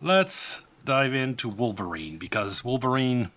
Let's dive into Wolverine, because Wolverine,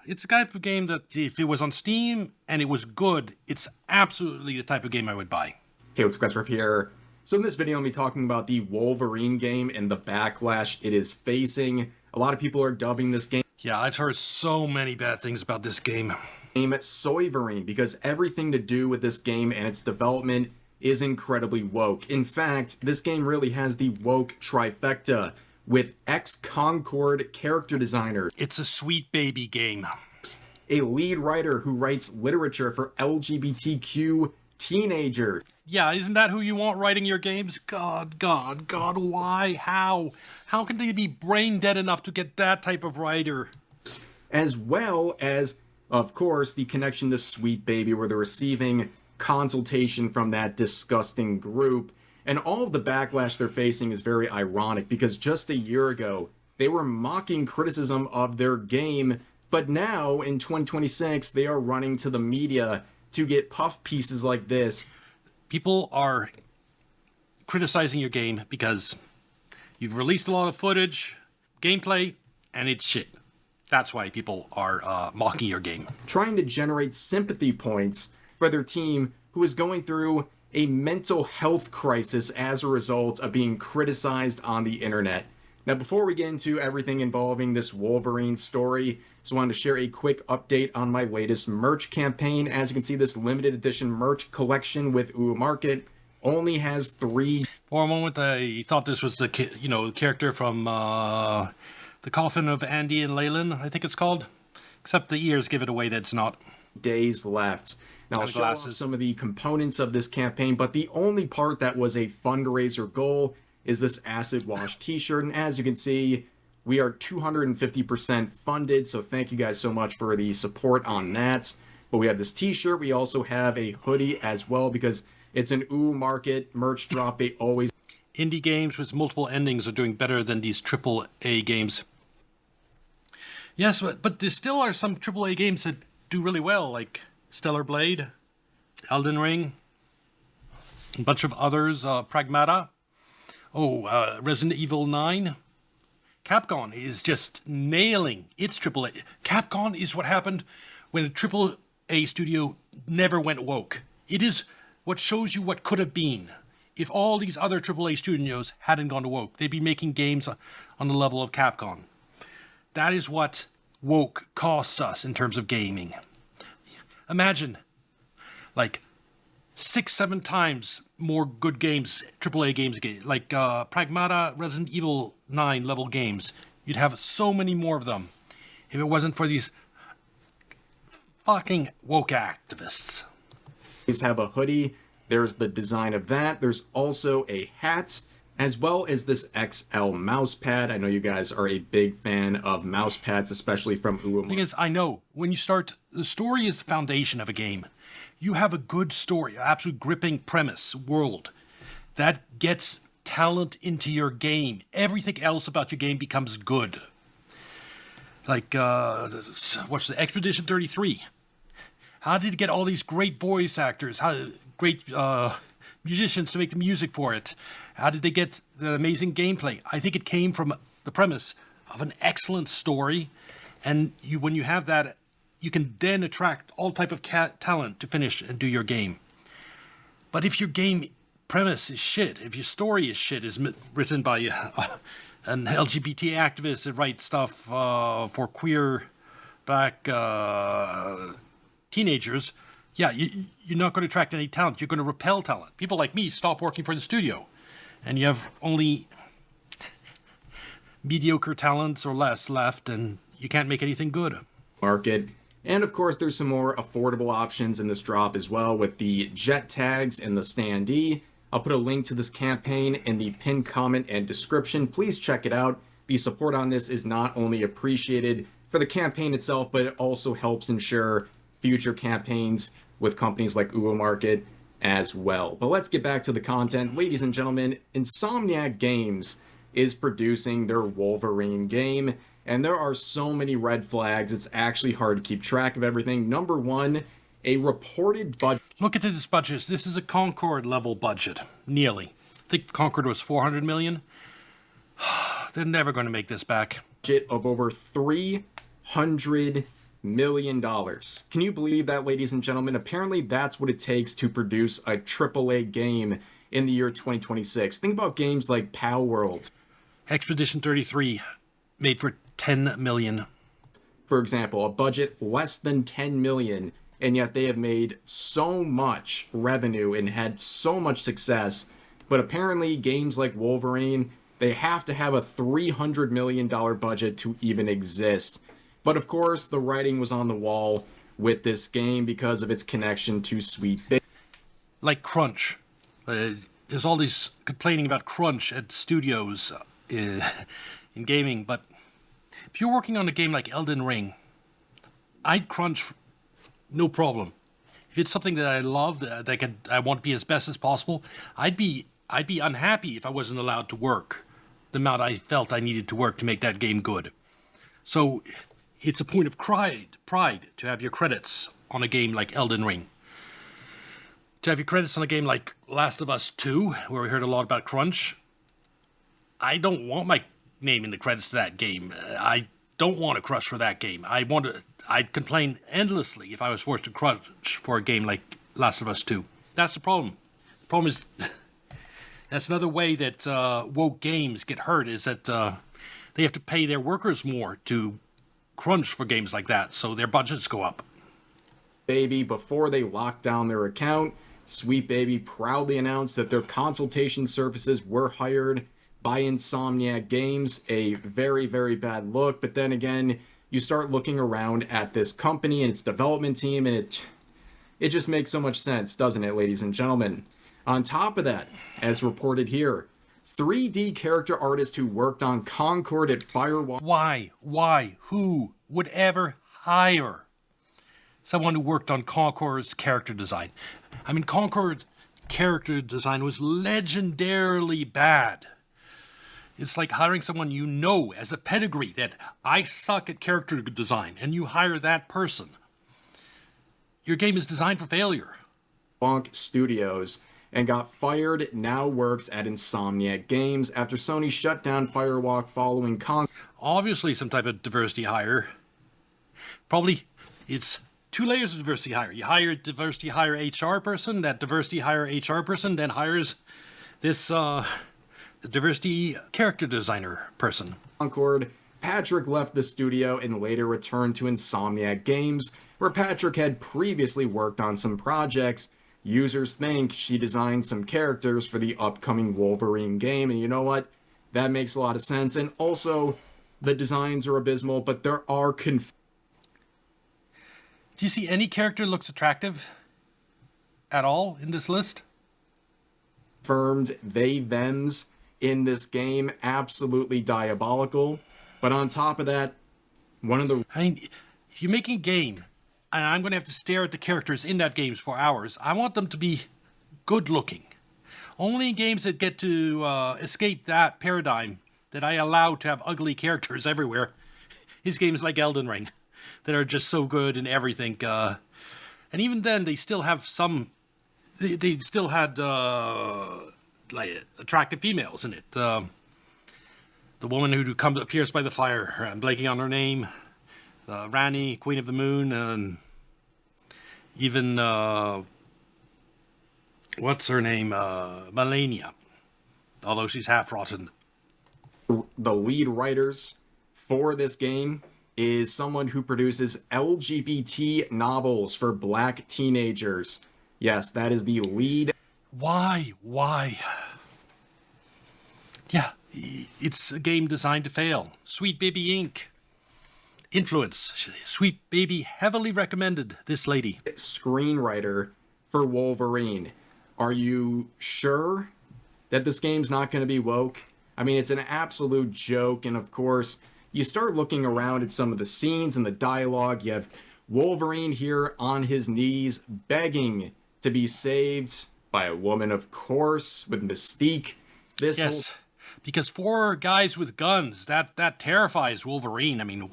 it's a type of game that if it was on Steam and it was good, it's absolutely the type of game I would buy. Hey, what's up guys, Riff here. So in this video, I'm going to be talking about the Wolverine game and the backlash it is facing. A lot of people are dubbing this game Yeah, I've heard so many bad things about this game. Soyverine because everything to do with this game and its development is incredibly woke. In fact, this game really has the woke trifecta with ex-Concord character designer, It's a sweet baby game. a lead writer who writes literature for LGBTQ teenagers, Yeah, isn't that who you want writing your games? God, why? How? How can they be brain dead enough to get that type of writer? as well as, of course, the connection to Sweet Baby, where they're receiving consultation from that disgusting group. And all of the backlash they're facing is very ironic because just a year ago, they were mocking criticism of their game, but now in 2026, they are running to the media to get puff pieces like this. People are criticizing your game because you've released a lot of footage, gameplay, and it's shit. That's why people are mocking your game. Trying to generate sympathy points for their team who is going through a mental health crisis as a result of being criticized on the internet. Now, before we get into everything involving this Wolverine story, just wanted to share a quick update on my latest merch campaign. As you can see, this limited edition merch collection with Ooh Market only has 3. For a moment, I thought this was the character from the Coffin of Andy and Leyland, I think it's called. Except the ears give it away that it's not. Days left. Now, I'll show off some of the components of this campaign, but the only part that was a fundraiser goal is this acid wash t-shirt. And as you can see, we are 250% funded, so thank you guys so much for the support on that. But we have this t-shirt. We also have a hoodie as well because it's an Ooh Market merch drop. They always... Indie games with multiple endings are doing better than these AAA games. Yes, but there still are some AAA games that do really well, like Stellar Blade, Elden Ring, a bunch of others, Pragmata, Resident Evil 9. Capcom is just nailing its AAA. Capcom is what happened when a AAA studio never went woke. It is what shows you what could have been. If all these other AAA studios hadn't gone to woke, they'd be making games on the level of Capcom. That is what woke costs us in terms of gaming. Imagine, like, 6-7 times more good games, AAA games, like Pragmata, Resident Evil 9 level games. You'd have so many more of them if it wasn't for these fucking woke activists. have a hoodie. There's the design of that. There's also a hat, as well as this XL mouse pad. I know you guys are a big fan of mouse pads, especially from Ooh. The thing is, I know, when you start, the story is the foundation of a game. You have a good story, an absolute gripping premise, world, that gets talent into your game. Everything else about your game becomes good. Like, what's the Expedition 33? How did it get all these great voice actors, great musicians to make the music for it? How did they get the amazing gameplay? I think it came from the premise of an excellent story, and when you have that, you can then attract all type of talent to finish and do your game. But if your game premise is shit, if your story is shit, is written by an LGBT activist that writes stuff for queer black teenagers, yeah, you're not going to attract any talent. You're going to repel talent. People like me stop working for the studio, and you have only mediocre talents or less left, and you can't make anything good. Market. And of course, there's some more affordable options in this drop as well with the jet tags and the standee. I'll put a link to this campaign in the pinned comment and description. Please check it out. The support on this is not only appreciated for the campaign itself, but it also helps ensure future campaigns with companies like Ooh Market as well. But let's get back to the content. Ladies and gentlemen, Insomniac Games is producing their Wolverine game, and there are so many red flags, it's actually hard to keep track of everything. Number one, a reported budget. Look at this budget. This is a Concord level budget, nearly. I think Concord was 400 million. they're never going to make this back. Budget of over $300 million. Can you believe that, ladies and gentlemen? Apparently that's what it takes to produce a AAA game in the year 2026. Think about games like Pal World. Expedition 33 made for $10 million. For example, a budget less than $10 million, and yet they have made so much revenue and had so much success. But apparently games like Wolverine, they have to have a $300 million budget to even exist. But of course, the writing was on the wall with this game because of its connection to Sweet Baby. Like crunch. There's all these complaining about crunch at studios in gaming, but if you're working on a game like Elden Ring, I'd crunch no problem. If it's something that I love, that I want to be as best as possible, I'd be unhappy if I wasn't allowed to work the amount I felt I needed to work to make that game good. So it's a point of pride to have your credits on a game like Elden Ring. To have your credits on a game like Last of Us 2, where we heard a lot about crunch, I don't want my name in the credits to that game. I don't want to crunch for that game. I'd complain endlessly if I was forced to crunch for a game like Last of Us 2. That's the problem. The problem is, that's another way that woke games get hurt, is that they have to pay their workers more to crunch for games like that, so their budgets go up. Baby, before they locked down their account, Sweet Baby proudly announced that their consultation services were hired by Insomniac Games. A very, very bad look. But then again, you start looking around at this company and its development team, and it just makes so much sense, doesn't it, ladies and gentlemen? On top of that, as reported here, 3D character artist who worked on Concord at Firewalk. Why? Who would ever hire someone who worked on Concord's character design? I mean, Concord character design was legendarily bad. It's like hiring someone you know as a pedigree that I suck at character design, and you hire that person. Your game is designed for failure. Bonk Studios and got fired, now works at Insomniac Games after Sony shut down Firewalk following Obviously some type of diversity hire. Probably it's 2 layers of diversity hire. You hire a diversity hire HR person, that diversity hire HR person then hires this diversity character designer person. Concord. Patrick left the studio and later returned to Insomniac Games, where Patrick had previously worked on some projects. Users think she designed some characters for the upcoming Wolverine game, and you know what? That makes a lot of sense. And also, the designs are abysmal, but there are Do you see any character looks attractive at all in this list? confirmed they-thems in this game. Absolutely diabolical. But on top of that, one of the... I mean, if you're making a game, and I'm going to have to stare at the characters in that game for hours, I want them to be good-looking. Only games that get to escape that paradigm that I allow to have ugly characters everywhere is games like Elden Ring that are just so good in everything. And even then, they still have some... They still had like attractive females in it. The woman who appears by the fire, I'm blanking on her name. Rani, Queen of the Moon, and even... what's her name? Melania. Although she's half rotten. The lead writers for this game is someone who produces LGBT novels for black teenagers. Yes, that is the lead. Why? Yeah, it's a game designed to fail. Sweet Baby Inc. Influence. Sweet Baby heavily recommended this lady. Screenwriter for Wolverine. Are you sure that this game's not going to be woke? I mean, it's an absolute joke, and of course, you start looking around at some of the scenes and the dialogue. You have Wolverine here on his knees, begging to be saved by a woman, of course, with Mystique. Yes, because 4 guys with guns, that terrifies Wolverine. I mean,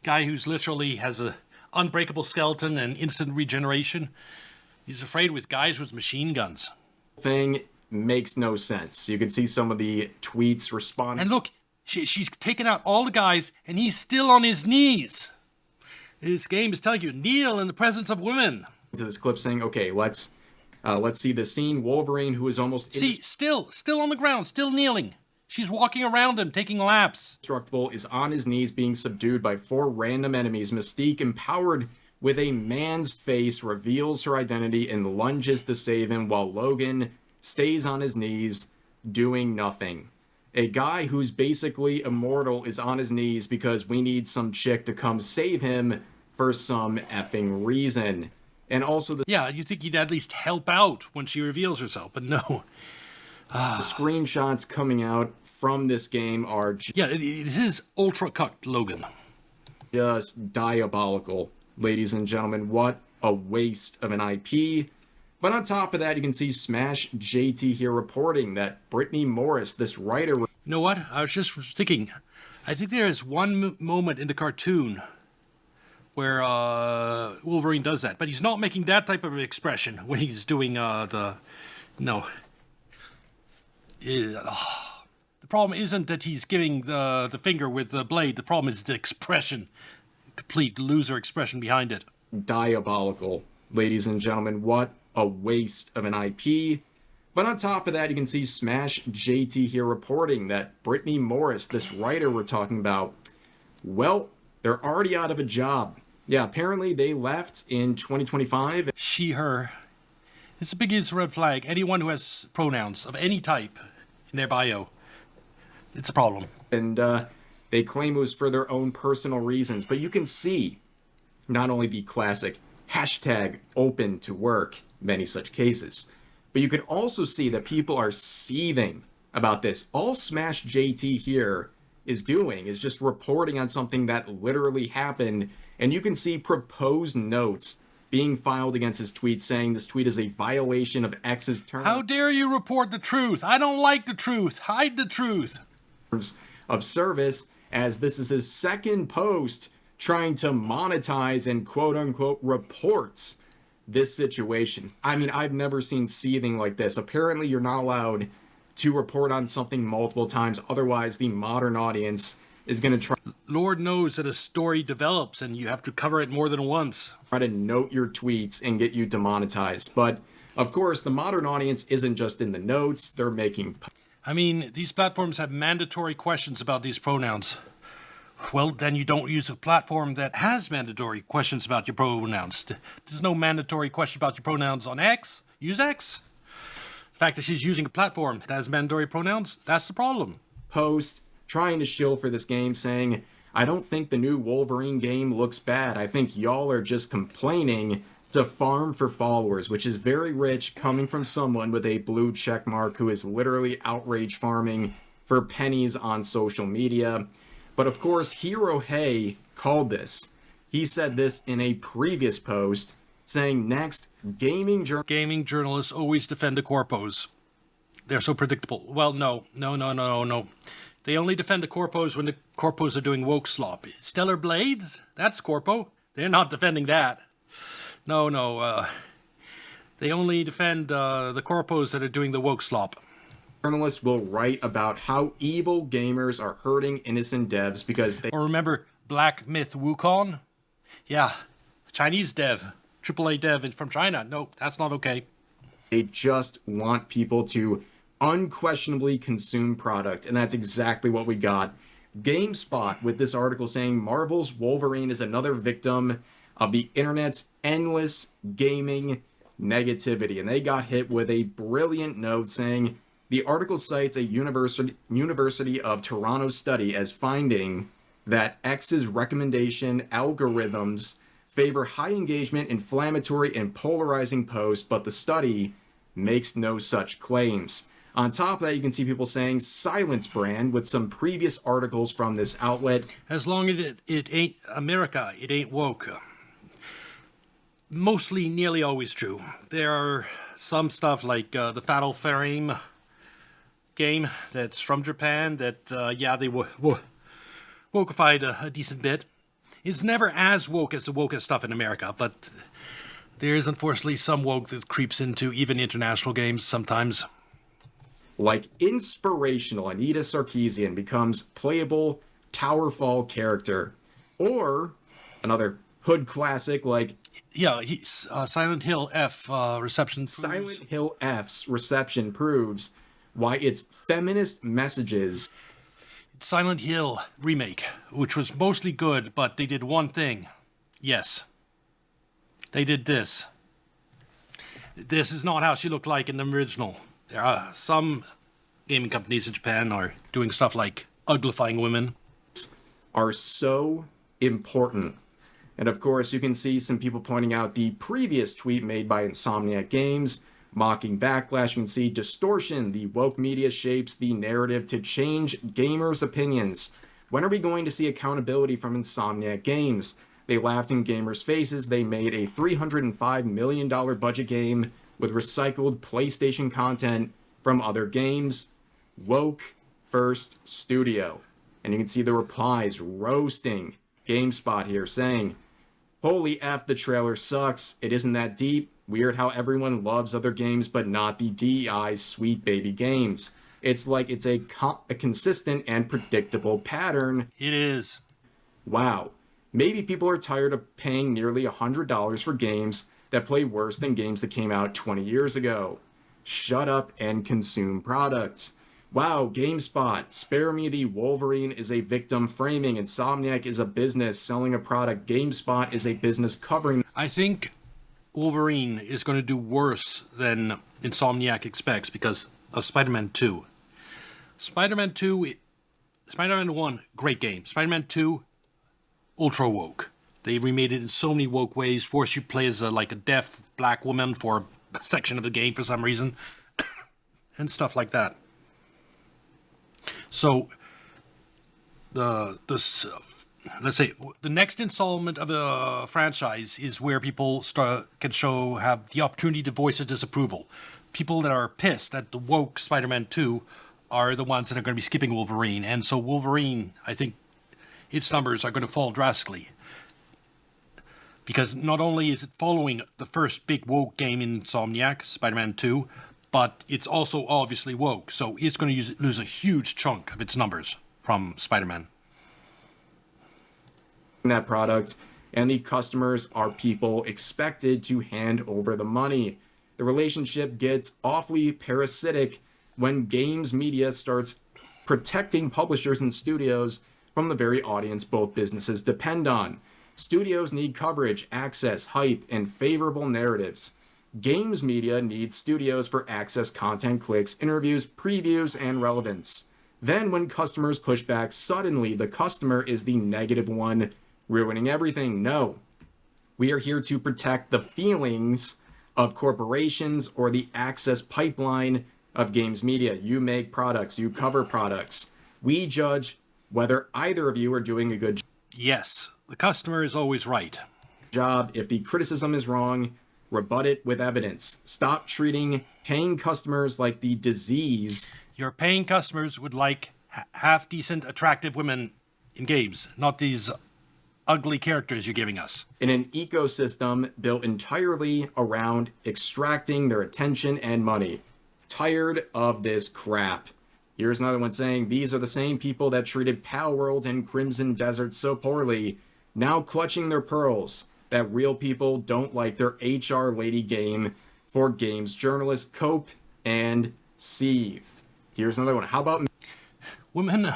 guy who's literally has a unbreakable skeleton and instant regeneration. He's afraid with guys with machine guns. Thing makes no sense. You can see some of the tweets responding. And look, she's taken out all the guys, and he's still on his knees. This game is telling you, kneel in the presence of women. To this clip saying, okay, let's see the scene. Wolverine, who is almost still on the ground, still kneeling. She's walking around him, taking laps. Indestructible is on his knees being subdued by 4 random enemies. Mystique, empowered with a man's face, reveals her identity and lunges to save him, while Logan stays on his knees doing nothing. A guy who's basically immortal is on his knees because we need some chick to come save him for some effing reason. And also yeah, you think he'd at least help out when she reveals herself, but no. The screenshots coming out from this game are this is ultra cucked Logan. Just diabolical, ladies and gentlemen. What a waste of an IP. But on top of that, you can see Smash JT here reporting that Brittany Morris, this writer... You know what? I was just thinking, I think there is one moment in the cartoon where Wolverine does that, but he's not making that type of expression when he's doing the problem isn't that he's giving the finger with the blade. The problem is the expression, complete loser expression behind it. Diabolical, ladies and gentlemen. What a waste of an IP. But on top of that, you can see Smash JT here reporting that Brittany Morris, this writer we're talking about, well, they're already out of a job. Yeah, apparently they left in 2025. She, her. It's a big red flag. Anyone who has pronouns of any type in their bio, it's a problem. And they claim it was for their own personal reasons. But you can see not only the classic hashtag open to work, many such cases, but you can also see that people are seething about this. All Smash JT here is doing is just reporting on something that literally happened, and you can see proposed notes being filed against his tweet saying this tweet is a violation of X's terms. How dare you report the truth? I don't like the truth. Hide the truth. Of service, as this is his second post trying to monetize and quote-unquote reports this situation. I mean, I've never seen seething like this. Apparently, you're not allowed to report on something multiple times. Otherwise, the modern audience is going to try... Lord knows that a story develops and you have to cover it more than once. Try to note your tweets and get you demonetized. But, of course, the modern audience isn't just in the notes. They're making... I mean, these platforms have mandatory questions about these pronouns. Well, then you don't use a platform that has mandatory questions about your pronouns. There's no mandatory question about your pronouns on X. Use X. The fact that she's using a platform that has mandatory pronouns, that's the problem. Post trying to shill for this game saying, I don't think the new Wolverine game looks bad. I think y'all are just complaining to farm for followers, which is very rich coming from someone with a blue check mark who is literally outrage farming for pennies on social media. But of course, Hero Hey called this. He said this in a previous post, saying next, gaming journalists always defend the corpos. They're so predictable. Well, no. They only defend the corpos when the corpos are doing woke slop. Stellar Blades? That's corpo. They're not defending that. No. They only defend the corpos that are doing the woke slop. Journalists will write about how evil gamers are hurting innocent devs because they... Or remember Black Myth Wukong? Yeah, Chinese dev, AAA dev from China. No, that's not okay. They just want people to unquestionably consume product, and that's exactly what we got. GameSpot with this article saying Marvel's Wolverine is another victim of the internet's endless gaming negativity, and they got hit with a brilliant note saying... The article cites a University of Toronto study as finding that X's recommendation algorithms favor high engagement, inflammatory, and polarizing posts, but the study makes no such claims. On top of that, you can see people saying Silence Brand with some previous articles from this outlet. As long as it ain't America, it ain't woke. Mostly, nearly always true. There are some stuff like the Fatal Frame game that's from Japan that, they wokeified a decent bit. It's never as woke as the wokest stuff in America, but there is unfortunately some woke that creeps into even international games sometimes. like inspirational Anita Sarkeesian becomes playable Towerfall character. Or another hood classic like Yeah, he's Silent Hill F reception. Silent Hill F's reception proves why its feminist messages Silent Hill remake, which was mostly good, but they did one thing. Yes, they did this. This is not how she looked like in the original. There are some gaming companies in Japan are doing stuff like uglifying women. are so important. And of course, you can see some people pointing out the previous tweet made by Insomniac Games, mocking backlash. You can see distortion. The woke media shapes the narrative to change gamers' opinions. When are we going to see accountability from Insomniac Games? They laughed in gamers' faces. They made a $305 million budget game with recycled PlayStation content from other games. Woke first studio. And you can see the replies roasting GameSpot here, saying, "Holy F, the trailer sucks. It isn't that deep. Weird how everyone loves other games, but not the DEI's Sweet Baby games. It's like it's a consistent and predictable pattern." It is. Wow. Maybe people are tired of paying nearly $100 for games that play worse than games that came out 20 years ago. Shut up and consume products. Wow, GameSpot, spare me the Wolverine is a victim framing. Insomniac is a business selling a product. GameSpot is a business covering. I think Wolverine is going to do worse than Insomniac expects because of Spider-Man 2. Spider-Man 1, great game. Spider-Man 2, ultra woke. They remade it in so many woke ways, force you to play as a deaf black woman for a section of the game for some reason, and stuff like that. So, let's say the next installment of a franchise is where people have the opportunity to voice a disapproval. People that are pissed at the woke Spider-Man 2 are the ones that are going to be skipping Wolverine, and so Wolverine, I think, its numbers are going to fall drastically. Because not only is it following the first big woke game in Insomniac, Spider-Man 2, but it's also obviously woke, so it's going to lose a huge chunk of its numbers from Spider-Man. That product, and the customers are people expected to hand over the money. The relationship gets awfully parasitic when games media starts protecting publishers and studios from the very audience both businesses depend on. Studios need coverage, access, hype, and favorable narratives. Games media needs studios for access, content, clicks, interviews, previews, and relevance. Then when customers push back, suddenly the customer is the negative one, ruining everything. No. We are here to protect the feelings of corporations or the access pipeline of games media. You make products, you cover products. We judge whether either of you are doing a good job. Yes, the customer is always right. If the criticism is wrong, rebut it with evidence. Stop treating paying customers like the disease. Your paying customers would like half-decent, attractive women in games, not these ugly characters you're giving us. In an ecosystem built entirely around extracting their attention and money. Tired of this crap. Here's another one saying, these are the same people that treated Palworld and Crimson Desert so poorly, now clutching their pearls. That real people don't like their HR lady game for games journalists Cope and Sieve. Here's another one. How about women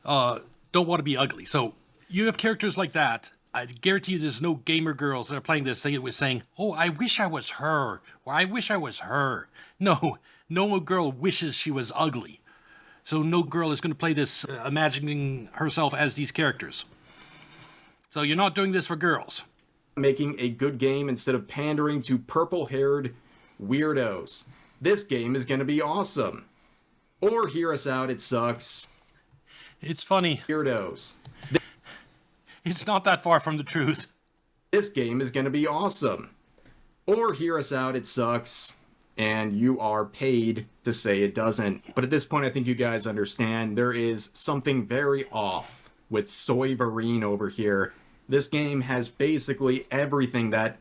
don't want to be ugly. So you have characters like that. I guarantee you there's no gamer girls that are playing this thing with saying, "Oh, I wish I was her," or "I wish I was her." No girl wishes she was ugly. So no girl is going to play this imagining herself as these characters. So you're not doing this for girls. Making a good game instead of pandering to purple-haired weirdos. This game is going to be awesome. Or hear us out, it sucks. It's funny. Weirdos. It's not that far from the truth. This game is going to be awesome. Or hear us out, it sucks. And you are paid to say it doesn't. But at this point, I think you guys understand there is something very off with Wolverine over here. This game has basically everything that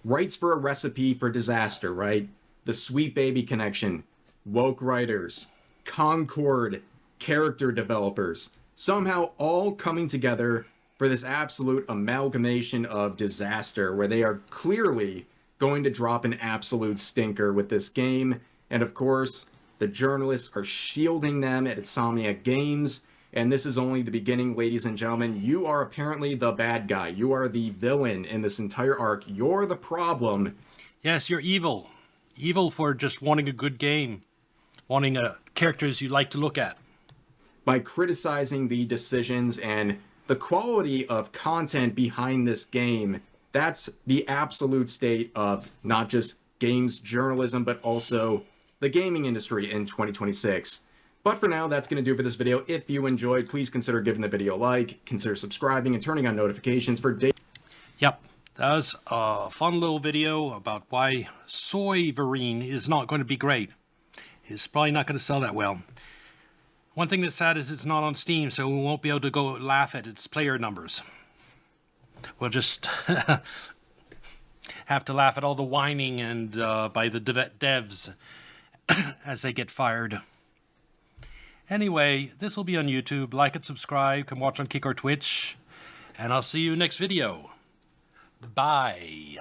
writes for a recipe for disaster, right? The Sweet Baby connection, woke writers, Concord character developers, somehow all coming together for this absolute amalgamation of disaster where they are clearly going to drop an absolute stinker with this game. And of course, the journalists are shielding them at Insomniac Games. And this is only the beginning, ladies and gentlemen. You are apparently the bad guy. You are the villain in this entire arc. You're the problem. Yes, you're evil. Evil for just wanting a good game. Wanting characters you like to look at. By criticizing the decisions and the quality of content behind this game, that's the absolute state of not just games journalism, but also the gaming industry in 2026. But for now, that's going to do for this video. If you enjoyed, please consider giving the video a like, consider subscribing, and turning on notifications for daily. Yep, that was a fun little video about why Wolverine is not going to be great. It's probably not going to sell that well. One thing that's sad is it's not on Steam, so we won't be able to go laugh at its player numbers. We'll just have to laugh at all the whining and by the devs as they get fired. Anyway, this will be on YouTube. Like and subscribe. Come watch on Kick or Twitch. And I'll see you next video. Bye.